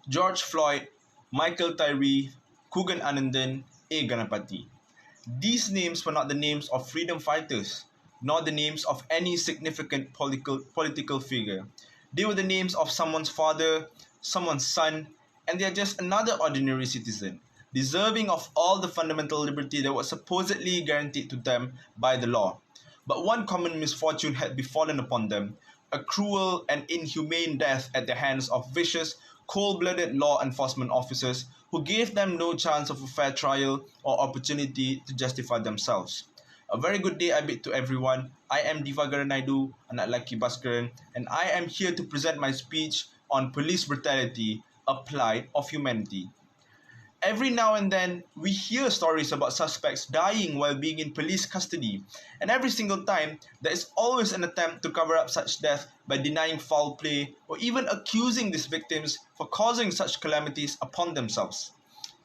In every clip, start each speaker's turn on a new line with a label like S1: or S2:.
S1: George Floyd, Michael Tyree, Kugan Anandan, A. Ganapati. These names were not the names of freedom fighters, nor the names of any significant political figure. They were the names of someone's father, someone's son, and they are just another ordinary citizen, deserving of all the fundamental liberty that was supposedly guaranteed to them by the law. But one common misfortune had befallen upon them, a cruel and inhumane death at the hands of vicious, cold-blooded law enforcement officers who gave them no chance of a fair trial or opportunity to justify themselves. A very good day I bid to everyone. I am Divagara Naidu, anak lelaki Bhaskaran, and I am here to present my speech on police brutality, a plight of humanity. Every now and then, we hear stories about suspects dying while being in police custody, and every single time, there is always an attempt to cover up such death by denying foul play or even accusing these victims for causing such calamities upon themselves.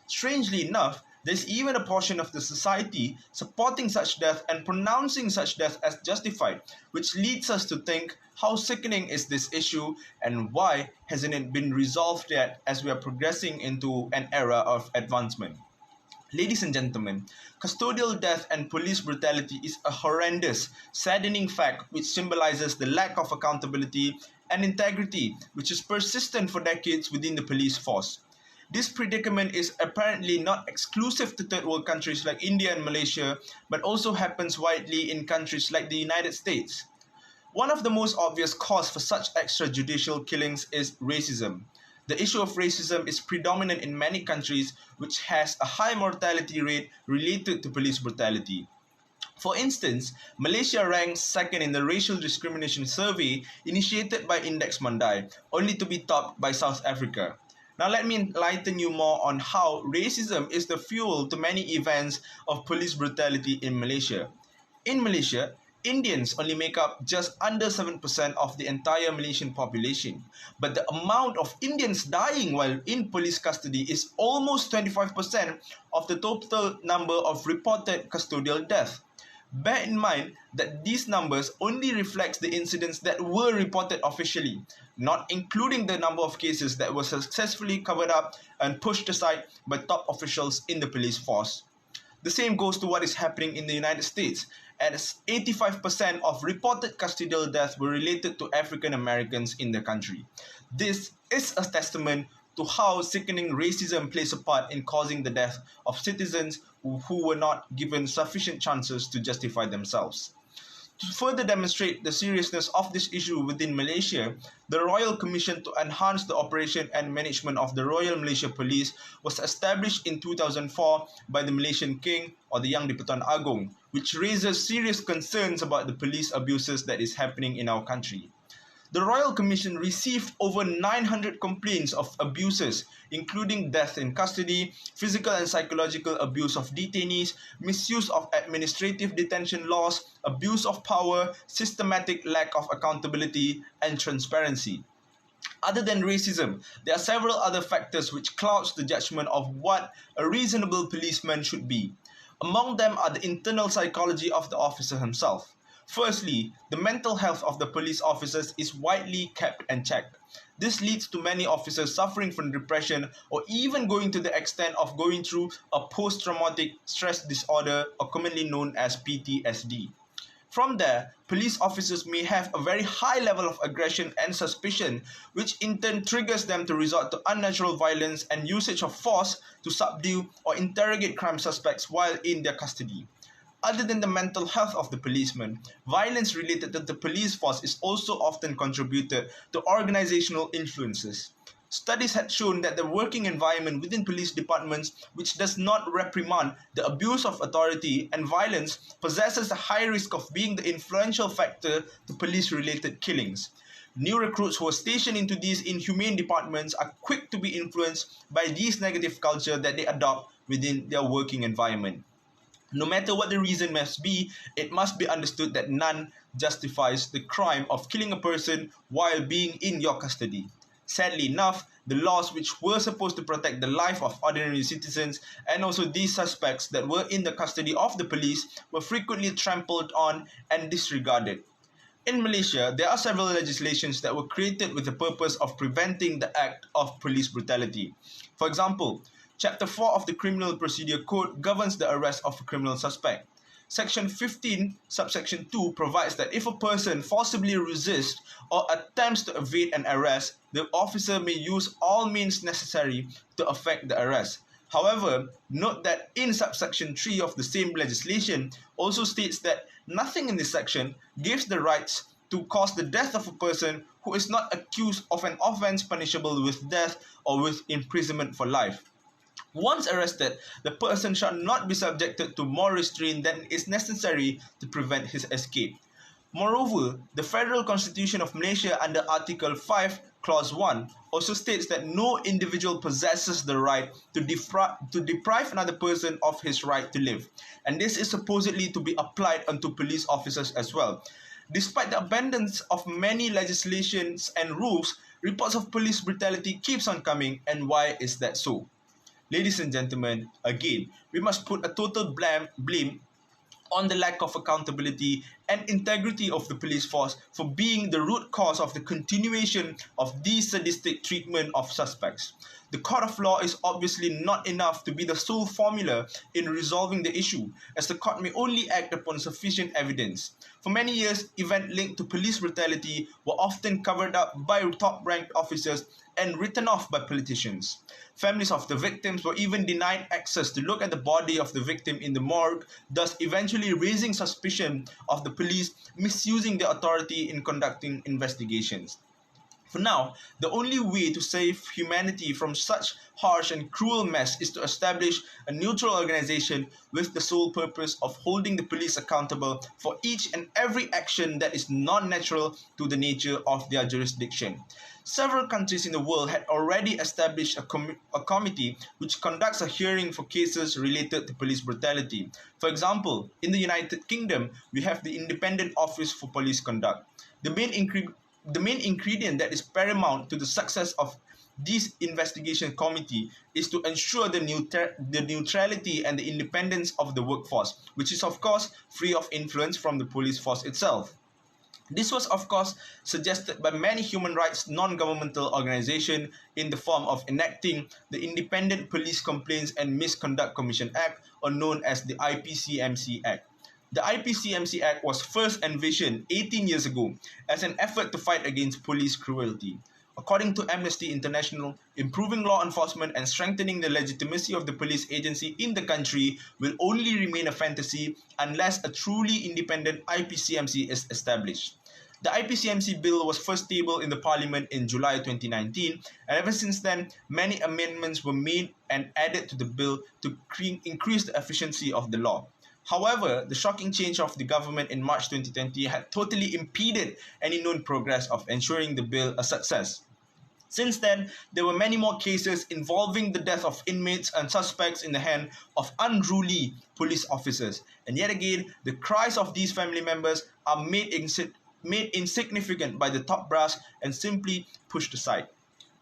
S1: Strangely enough, there is even a portion of the society supporting such death and pronouncing such death as justified, which leads us to think, how sickening is this issue and why hasn't it been resolved yet as we are progressing into an era of advancement? Ladies and gentlemen, custodial death and police brutality is a horrendous, saddening fact which symbolizes the lack of accountability and integrity which is persistent for decades within the police force. This predicament is apparently not exclusive to third world countries like India and Malaysia, but also happens widely in countries like the United States. One of the most obvious causes for such extrajudicial killings is racism. The issue of racism is predominant in many countries which has a high mortality rate related to police brutality. For instance, Malaysia ranks second in the racial discrimination survey initiated by Index Mandai, only to be topped by South Africa. Now let me enlighten you more on how racism is the fuel to many events of police brutality in Malaysia. In Malaysia, Indians only make up just under 7% of the entire Malaysian population, but the amount of Indians dying while in police custody is almost 25% of the total number of reported custodial deaths. Bear in mind that these numbers only reflect the incidents that were reported officially, not including the number of cases that were successfully covered up and pushed aside by top officials in the police force. The same goes to what is happening in the United States, as 85% of reported custodial deaths were related to African Americans in the country. This is a testament to how sickening racism plays a part in causing the death of citizens who were not given sufficient chances to justify themselves. To further demonstrate the seriousness of this issue within Malaysia, the Royal Commission to enhance the operation and management of the Royal Malaysia Police was established in 2004 by the Malaysian King or the Yang di-Pertuan Agong, which raises serious concerns about the police abuses that is happening in our country. The Royal Commission received over 900 complaints of abuses, including death in custody, physical and psychological abuse of detainees, misuse of administrative detention laws, abuse of power, systematic lack of accountability, and transparency. Other than racism, there are several other factors which clouds the judgment of what a reasonable policeman should be. Among them are the internal psychology of the officer himself. Firstly, the mental health of the police officers is widely kept and checked. This leads to many officers suffering from depression or even going to the extent of going through a post-traumatic stress disorder, or commonly known as PTSD. From there, police officers may have a very high level of aggression and suspicion, which in turn triggers them to resort to unnatural violence and usage of force to subdue or interrogate crime suspects while in their custody. Other than the mental health of the policeman, violence related to the police force is also often contributed to organizational influences. Studies had shown that the working environment within police departments which does not reprimand the abuse of authority and violence possesses a high risk of being the influential factor to police-related killings. New recruits who are stationed into these inhumane departments are quick to be influenced by this negative culture that they adopt within their working environment. No matter what the reason must be, it must be understood that none justifies the crime of killing a person while being in your custody. Sadly enough, the laws which were supposed to protect the life of ordinary citizens and also these suspects that were in the custody of the police were frequently trampled on and disregarded. In Malaysia, there are several legislations that were created with the purpose of preventing the act of police brutality. For example, Chapter 4 of the Criminal Procedure Code governs the arrest of a criminal suspect. Section 15, subsection 2 provides that if a person forcibly resists or attempts to evade an arrest, the officer may use all means necessary to effect the arrest. However, note that in subsection 3 of the same legislation also states that nothing in this section gives the rights to cause the death of a person who is not accused of an offence punishable with death or with imprisonment for life. Once arrested, the person shall not be subjected to more restraint than is necessary to prevent his escape. Moreover, the Federal Constitution of Malaysia under Article 5, Clause 1 also states that no individual possesses the right to deprive another person of his right to live, and this is supposedly to be applied unto police officers as well. Despite the abundance of many legislations and rules, reports of police brutality keeps on coming, and why is that so? Ladies and gentlemen, again, we must put a total blame on the lack of accountability and integrity of the police force for being the root cause of the continuation of this sadistic treatment of suspects. The court of law is obviously not enough to be the sole formula in resolving the issue, as the court may only act upon sufficient evidence. For many years, events linked to police brutality were often covered up by top-ranked officers and written off by politicians. Families of the victims were even denied access to look at the body of the victim in the morgue, thus eventually raising suspicion of the police misusing their authority in conducting investigations. For now, the only way to save humanity from such harsh and cruel mess is to establish a neutral organization with the sole purpose of holding the police accountable for each and every action that is non-natural to the nature of their jurisdiction. Several countries in the world had already established a committee which conducts a hearing for cases related to police brutality. For example, in the United Kingdom, we have the Independent Office for Police Conduct. The main ingredient that is paramount to the success of this investigation committee is to ensure the neutrality and the independence of the workforce, which is of course free of influence from the police force itself. This was of course suggested by many human rights non-governmental organizations in the form of enacting the Independent Police Complaints and Misconduct Commission Act, or known as the IPCMC Act. The IPCMC Act was first envisioned 18 years ago as an effort to fight against police cruelty. According to Amnesty International, improving law enforcement and strengthening the legitimacy of the police agency in the country will only remain a fantasy unless a truly independent IPCMC is established. The IPCMC bill was first tabled in the Parliament in July 2019, and ever since then, many amendments were made and added to the bill to increase the efficiency of the law. However, the shocking change of the government in March 2020 had totally impeded any known progress of ensuring the bill a success. Since then, there were many more cases involving the death of inmates and suspects in the hand of unruly police officers. And yet again, the cries of these family members are made insignificant by the top brass and simply pushed aside.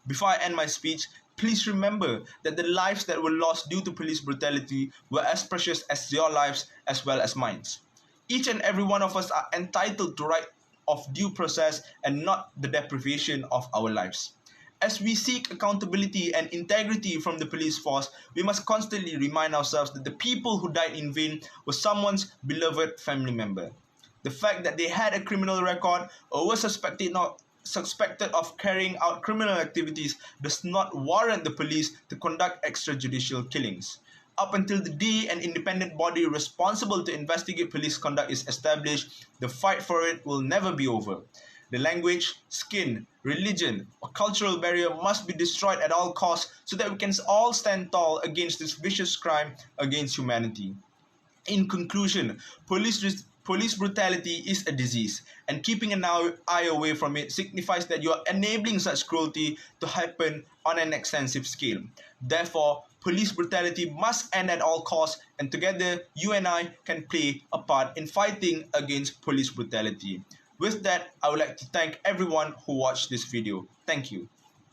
S1: Before I end my speech, please remember that the lives that were lost due to police brutality were as precious as your lives as well as mine. Each and every one of us are entitled to right of due process and not the deprivation of our lives. As we seek accountability and integrity from the police force, we must constantly remind ourselves that the people who died in vain were someone's beloved family member. The fact that they had a criminal record or were suspected of carrying out criminal activities does not warrant the police to conduct extrajudicial killings. Up until the day an independent body responsible to investigate police conduct is established, the fight for it will never be over. The language, skin, religion, or cultural barrier must be destroyed at all costs so that we can all stand tall against this vicious crime against humanity. In conclusion, police brutality is a disease, and keeping an eye away from it signifies that you are enabling such cruelty to happen on an extensive scale. Therefore, police brutality must end at all costs, and together you and I can play a part in fighting against police brutality. With that, I would like to thank everyone who watched this video. Thank you.